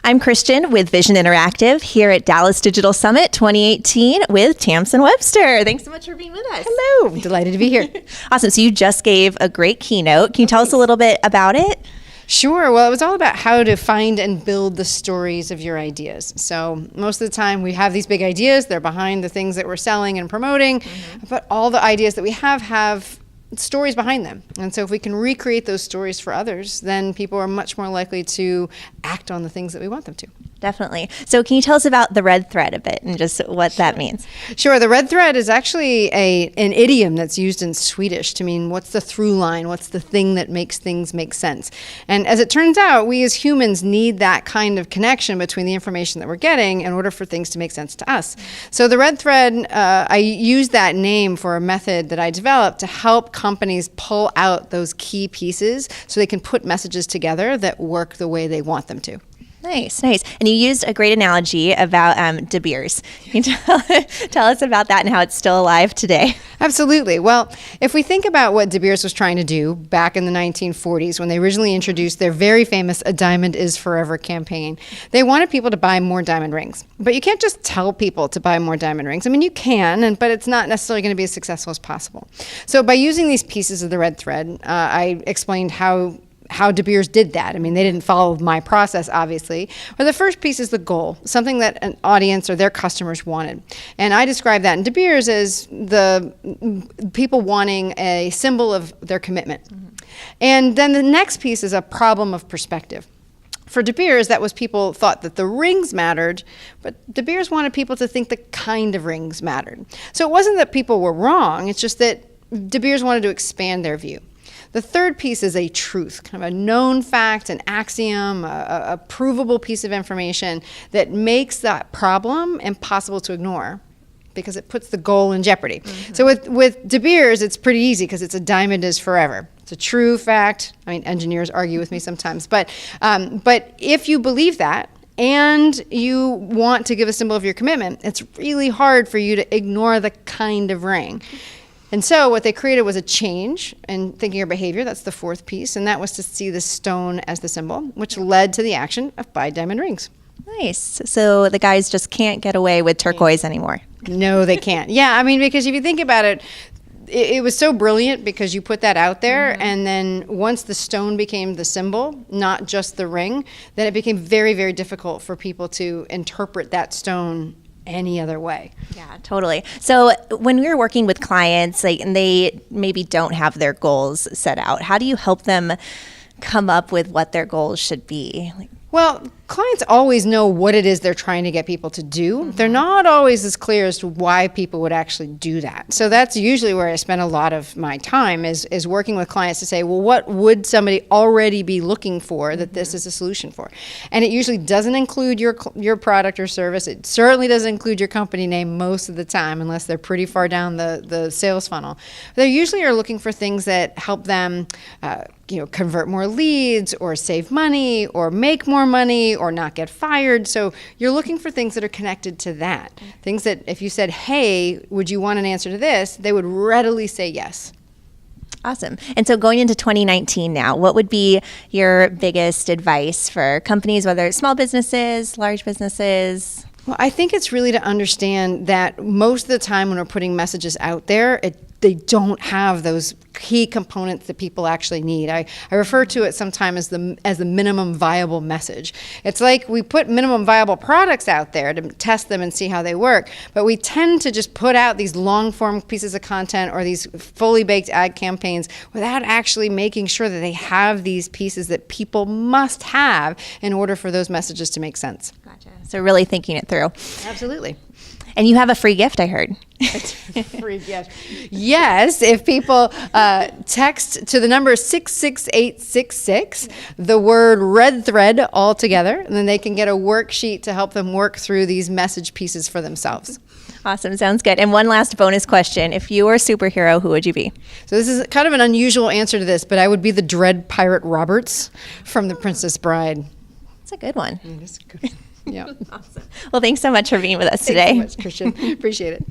I'm Christian with Vision Interactive here at Dallas Digital Summit 2018 with Tamsen Webster. Thanks so much for being with us. Hello, delighted to be here. Awesome. So you just gave a great keynote. Can you tell us a little bit about it? Sure. Well, it was all about how to find and build the stories of your ideas. So most of the time we have these big ideas. They're behind the things that we're selling and promoting. But all the ideas that we have stories behind them. And so if we can recreate those stories for others, then people are much more likely to act on the things that we want them to. Definitely. So can you tell us about the red thread a bit and just what that means? Sure. The red thread is actually an idiom that's used in Swedish to mean what's the through line, what's the thing that makes things make sense. And as it turns out, we as humans need that kind of connection between the information that we're getting in order for things to make sense to us. So the red thread, I use that name for a method that I developed to help companies pull out those key pieces so they can put messages together that work the way they want them to. Nice, nice. And you used a great analogy about De Beers. Can you tell us about that and how it's still alive today? Absolutely. Well, if we think about what De Beers was trying to do back in the 1940s when they originally introduced their very famous A Diamond is Forever campaign, they wanted people to buy more diamond rings. But you can't just tell people to buy more diamond rings. I mean, you can, but it's not necessarily going to be as successful as possible. So by using these pieces of the red thread, I explained how De Beers did that. I mean, they didn't follow my process, obviously. But the first piece is the goal, something that an audience or their customers wanted. And I describe that in De Beers as the people wanting a symbol of their commitment. And then the next piece is a problem of perspective. For De Beers, that was people thought that the rings mattered, but De Beers wanted people to think the kind of rings mattered. So it wasn't that people were wrong, it's just that De Beers wanted to expand their view. The third piece is a truth, kind of a known fact, an axiom, a provable piece of information that makes that problem impossible to ignore because it puts the goal in jeopardy. So with De Beers, it's pretty easy because it's a diamond is forever. It's a true fact. I mean, engineers argue with me sometimes, but if you believe that and you want to give a symbol of your commitment, it's really hard for you to ignore the kind of ring. And so what they created was a change in thinking or behavior. That's the fourth piece. And that was to see the stone as the symbol, which led to the action of buy diamond rings. Nice. So the guys just can't get away with turquoise anymore. No, they can't. Yeah, I mean, because if you think about it, it was so brilliant because you put that out there. And then once the stone became the symbol, not just the ring, then it became very, very difficult for people to interpret that stone any other way. Yeah, totally. So when we're working with clients, and they maybe don't have their goals set out, how do you help them come up with what their goals should be? Well, clients always know what it is they're trying to get people to do. They're not always as clear as to why people would actually do that. So that's usually where I spend a lot of my time is working with clients to say, well, what would somebody already be looking for that this is a solution for? And it usually doesn't include your product or service. It certainly doesn't include your company name most of the time, unless they're pretty far down the sales funnel. They usually are looking for things that help them convert more leads or save money or make more money or not get fired. So you're looking for things that are connected to that. Things that if you said, hey, would you want an answer to this? They would readily say yes. Awesome. And so going into 2019 now, what would be your biggest advice for companies, whether it's small businesses, large businesses? Well, I think it's really to understand that most of the time when we're putting messages out there, they don't have those key components that people actually need. I refer to it sometimes as the minimum viable message. It's like we put minimum viable products out there to test them and see how they work, but we tend to just put out these long form pieces of content or these fully baked ad campaigns without actually making sure that they have these pieces that people must have in order for those messages to make sense. Gotcha. So really thinking it through. Absolutely. And you have a free gift, I heard. Free gift. Yes, if people text to the number 66866, the word red thread all together, and then they can get a worksheet to help them work through these message pieces for themselves. Awesome. Sounds good. And one last bonus question. If you were a superhero, who would you be? So this is kind of an unusual answer to this, but I would be the Dread Pirate Roberts from The Princess Bride. That's a good one. That's a good one. Yeah. Awesome. Well, thanks so much for being with us today. Thanks so much, Christian. Appreciate it.